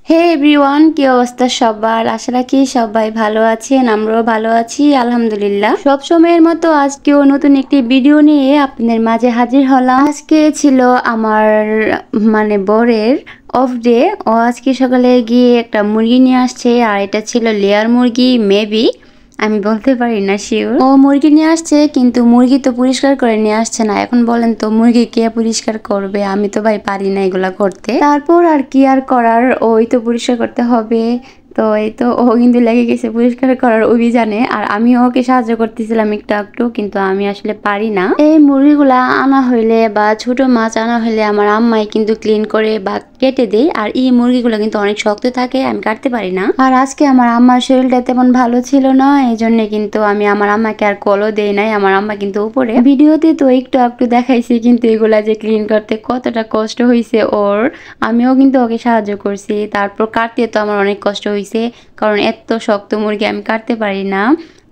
হে everyone, কি অবস্থা সবার? আশা রাখি সবাই ভালো আছেন। আমরাও ভালো আছি আলহামদুলিল্লাহ। সব সময়ের মতো আজকেও নতুন একটি ভিডিও নিয়ে আপনাদের মাঝে হাজির হলাম। আজকে ছিল আমার বরের অফ ডে। ও আজকে সকালে গিয়ে একটা মুরগি নিয়ে আসছে, আর এটা ছিল লেয়ার মুরগি মেবি, আমি বলতে পারি না শিওর। ও মুরগি নিয়ে আসছে, কিন্তু মুরগি তো পরিষ্কার করে নিয়ে আসছে না। এখন বলেন তো মুরগি কে পরিষ্কার করবে? আমি তো ভাই পারি না এগুলা করতে। তারপর আর কি আর করার, ওই তো পরিষ্কার করতে হবে। তো এই তো ও কিন্তু লেগে গেছে পরিষ্কার করার অভিযানে, আর আমি ওকে সাহায্য করতেছিলাম একটু একটু, কিন্তু আমি আসলে পারি না। এই মুরগিগুলা আনা হইলে বা ছোট মাছ আনা হইলে আমার আম্মাই কিন্তু ক্লিন করে বা কেটে দেয়, আর এই মুরগিগুলো কিন্তু অনেক শক্ত থাকে, আমি কাটতে পারি না। আর আজকে আমার আম্মার শরীরটা তেমন ভালো ছিল না, এই জন্য কিন্তু আমি আমার আম্মাকে আর কলও দেই নাই। আমার আম্মা কিন্তু উপরে ভিডিওতে তো একটু একটু দেখাইছি, কিন্তু এগুলা যে ক্লিন করতে কতটা কষ্ট হয়েছে ওর, আমিও কিন্তু ওকে সাহায্য করছি। তারপর কাটতে তো আমার অনেক কষ্ট হয়েছে, কারণ এত শক্ত মুরগি আমি কাটতে পারি না।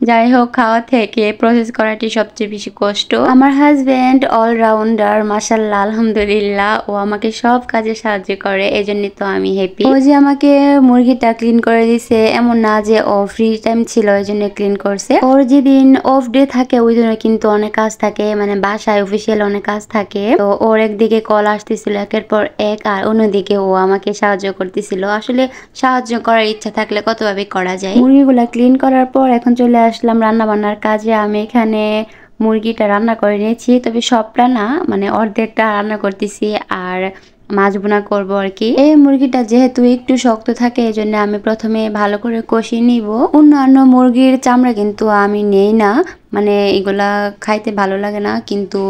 যাই হোক, খাওয়া থেকে প্রসেস করাটি সবচেয়ে বেশি কষ্ট। আমার হাজবেন্ড অলরাউন্ডার মাশাআল্লাহ আলহামদুলিল্লাহ, ও আমাকে সব কাজে সাহায্য করে, এজন্য তো আমি হ্যাপি। ও যে আমাকে মুরগিটা ক্লিন করে দিছে এমন না যে ও ফ্রি টাইম ছিল এই জন্য ক্লিন করছে। ওর যেদিন অফ ডে থাকে ওই দিনে কিন্তু অনেক কাজ থাকে, বাসায় অফিসিয়াল অনেক কাজ থাকে। তো ওর একদিকে কল আসতেছিল একের পর এক, আর অন্যদিকে ও আমাকে সাহায্য করতেছিল। আসলে সাহায্য করার ইচ্ছা থাকলে কতভাবে করা যায়। মুরগিগুলা ক্লিন করার পর এখন চলে আসলাম রান্না বান্নার কাজে। আমি এখানে মুরগিটা রান্না করে নিয়েছি, তবে সবটা না, অর্ধেকটা রান্না করতেছি, আর মাছ বোনা করবো আর কি। এই মুরগিটা যেহেতু একটু শক্ত থাকে এই জন্য আমি প্রথমে ভালো করে কষিয়ে নিব। অন্যান্য মুরগির চামড়া কিন্তু আমি নেই না, এগুলা খাইতে ভালো লাগে না, কিন্তু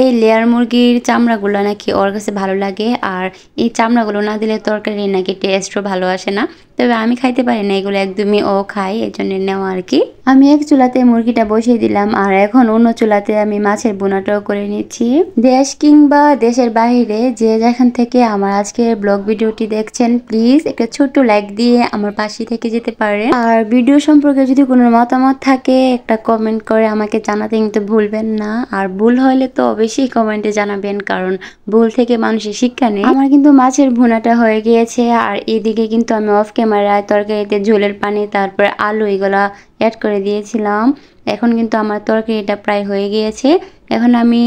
এই লেয়ার মুরগির চামড়াগুলো নাকি ওর কাছে ভালো লাগে, আর এই চামড়াগুলো না দিলে তরকারি নাকি টেস্টও ভালো আসে না। তবে আমি খাইতে পারি না এগুলো, একদমই ও খাই, এই জন্য নেওয়া আর কি। আমি এক চুলাতে মুরগিটা বসিয়ে দিলাম, আর এখন অন্য চুলাতে আমি মাছের বোনাটাও করে নিচ্ছি। দেশ কিংবা দেশের বাইরে যে যেখান থেকে আমার আজকের ব্লগ ভিডিওটি দেখছেন, প্লিজ একটা ছোট্ট লাইক দিয়ে আমার পাশে থেকে যেতে পারেন। আর ভিডিও সম্পর্কে যদি কোনো মতামত থাকে একটা কমেন্ট করে আমাকে জানাতে কিন্তু ভুলবেন না। আর ভুল হলে তো অবশ্যই কমেন্টে জানাবেন, কারণ ভুল থেকে মানুষের শিক্ষা নেই। আমার কিন্তু মাছের ভুনাটা হয়ে গিয়েছে, আর এদিকে কিন্তু আমি অফ ক্যামেরায় তরকারিতে ঝোলের পানি তারপরে আলু এগুলা অ্যাড করে দিয়েছিলাম। এখন কিন্তু আমার তরকারিটা প্রায় হয়ে গিয়েছে। এখন আমি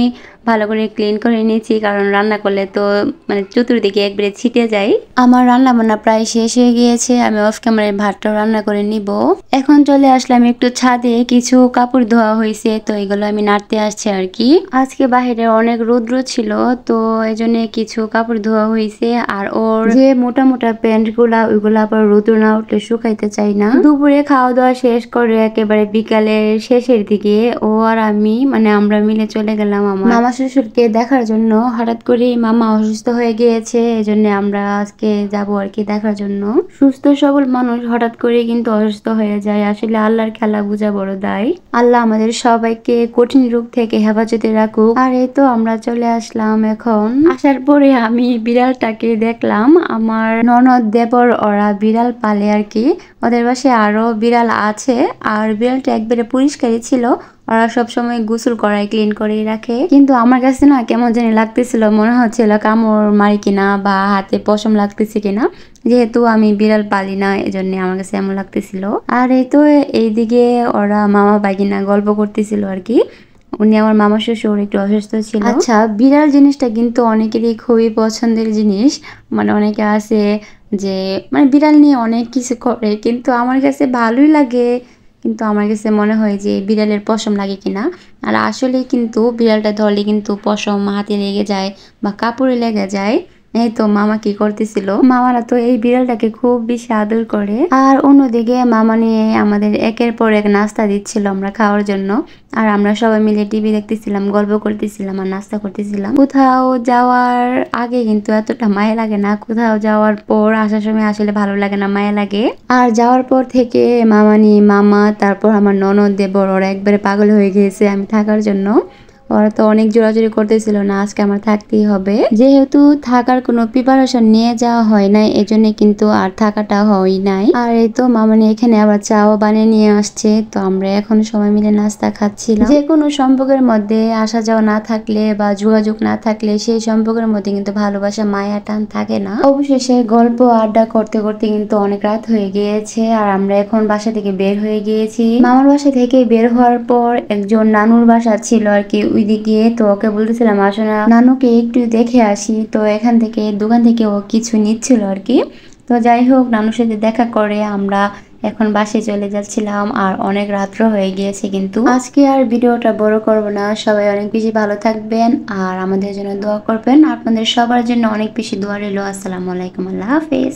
ভালো করে ক্লিন করে নিয়েছি, কারণ রান্না করলে তো চতুর্দিকে একবারে ছিটে যায়। আমার রান্না বান্না প্রায় শেষ হয়ে গিয়েছে, আমি অফ ক্যামেরায় ভাতটাও রান্না করে নিব। এখন চলে আসলাম একটু ছাদে, কিছু কাপড় ধোয়া হয়েছে, তো এগুলো আমি নাড়তে আসছি আর কি। আজকে বাহিরে অনেক রৌদ্র ছিল, তো এই জন্য কিছু কাপড় ধোয়া হয়েছে। আর ওর যে মোটা মোটা প্যান্ট গুলা ওইগুলা আবার রৌদ্র না উঠলে শুকাইতে চাই না। দুপুরে খাওয়া দাওয়া শেষ করে একেবারে বিকালের শেষের দিকে ও আর আমি আমরা মিলে চলে গেলাম আমার মামা শ্বশুরকে দেখার জন্য। হঠাৎ করে মামা অসুস্থ হয়ে গিয়েছে, এই জন্য আমরা আজকে যাবো আর কি দেখার জন্য। সুস্থ সবল মানুষ হঠাৎ করে কিন্তু অসুস্থ হয়ে যায়, আসলে আল্লাহর খেলা বোঝা বড় দায়। আল্লাহ আমাদের সবাইকে কঠিন রোগ থেকে হেফাজতে রাখুক। আর এই তো আমরা চলে আসলাম। এখন আসার পরে আমি বিড়ালটাকে দেখলাম। আমার ননদ দেবর ওরা বিড়াল পালে আর কি, ওদের বাসায় আরো বিড়াল আছে, আর বিড়ালটা একবারে পরিষ্কারই ছিল। ওরা সবসময় গোসল করায় ক্লিন করেই রাখে, কিন্তু আমার কাছে না কেমন জানি লাগতেছিল, মনে হচ্ছিল কামড় মারি কিনা বা হাতে পশম লাগতেছে কিনা, যেহেতু আমি বিড়াল পালি না এজন্য আমার কাছে এমন লাগতেছিল। আর এই তো এইদিকে ওরা মামা বাগিনা গল্প করতেছিল আর কি। উনি আমার মামা শ্বশুর একটু অসুস্থ ছিল। আচ্ছা, বিড়াল জিনিসটা কিন্তু অনেকেরই খুবই পছন্দের জিনিস। অনেকে আছে যে বিড়াল নিয়ে অনেক কিছু করে, কিন্তু আমার কাছে ভালোই লাগে, কিন্তু আমার কাছে মনে হয় যে বিড়ালের পশম লাগে কিনা। আর আসলে কিন্তু বিড়ালটা ধরলে কিন্তু পশম হাতে লেগে যায় বা কাপড়ে লেগে যায়। এই তো মামা কি করতেছিল, মামারা তো এই বিড়ালটাকে খুব বেশি আদর করে। আর অন্যদিকে মামা নিয়ে আমাদের একের পর এক নাস্তা দিচ্ছিল আমরা খাওয়ার জন্য, আর আমরা সবাই মিলে টিভি দেখতেছিলাম, গল্প করতেছিলাম আর নাস্তা করতেছিলাম। কোথাও যাওয়ার আগে কিন্তু এতটা মায়া লাগে না, কোথাও যাওয়ার পর আসার সময় আসলে ভালো লাগে না, মায়া লাগে। আর যাওয়ার পর থেকে মামা তারপর আমার ননদ দেবর ওরা একবারে পাগল হয়ে গিয়েছে আমি থাকার জন্য। ওরা তো অনেক জোরাজুরি করতেছিল না আজকে আমার থাকতেই হবে, যেহেতু থাকার কোনো প্রিপারেশন নিয়ে যাওয়া হয় নাই এজন্য কিন্তু আর থাকাটা হয় নাই। আর এই তো মামনি এখানে আবার চাও বানিয়ে নিয়ে আসছে, তো আমরা এখন সবাই মিলে নাস্তা খাচ্ছিলাম। যে কোনো সম্পর্কের মধ্যে আসা যাওয়া না থাকলে বা যোগাযোগ না থাকলে সেই সম্পর্কের মধ্যে কিন্তু ভালোবাসা মায়া টান থাকে না। অবশেষে গল্প আড্ডা করতে করতে কিন্তু অনেক রাত হয়ে গিয়েছে আর আমরা এখন বাসা থেকে বের হয়ে গিয়েছি। মামার বাসা থেকে বের হওয়ার পর একজন নানুর বাসা ছিল আর কি ওইদিকে, তো ওকে বলতেছিলাম আসো না নানুকে একটু দেখে আসি। তো এখান থেকে দোকান থেকে ও কিছু নিচ্ছিল আর কি। তো যাই হোক নানুর সাথে দেখা করে আমরা এখন বাসায় চলে যাচ্ছিলাম আর অনেক রাত্র হয়ে গিয়েছে। কিন্তু আজকে আর ভিডিওটা বড় করব না, সবাই অনেক বেশি ভালো থাকবেন আর আমাদের জন্য দোয়া করবেন। আপনাদের সবার জন্য অনেক বেশি দোয়া রইল। আসসালামু আলাইকুম, আল্লাহ হাফেজ।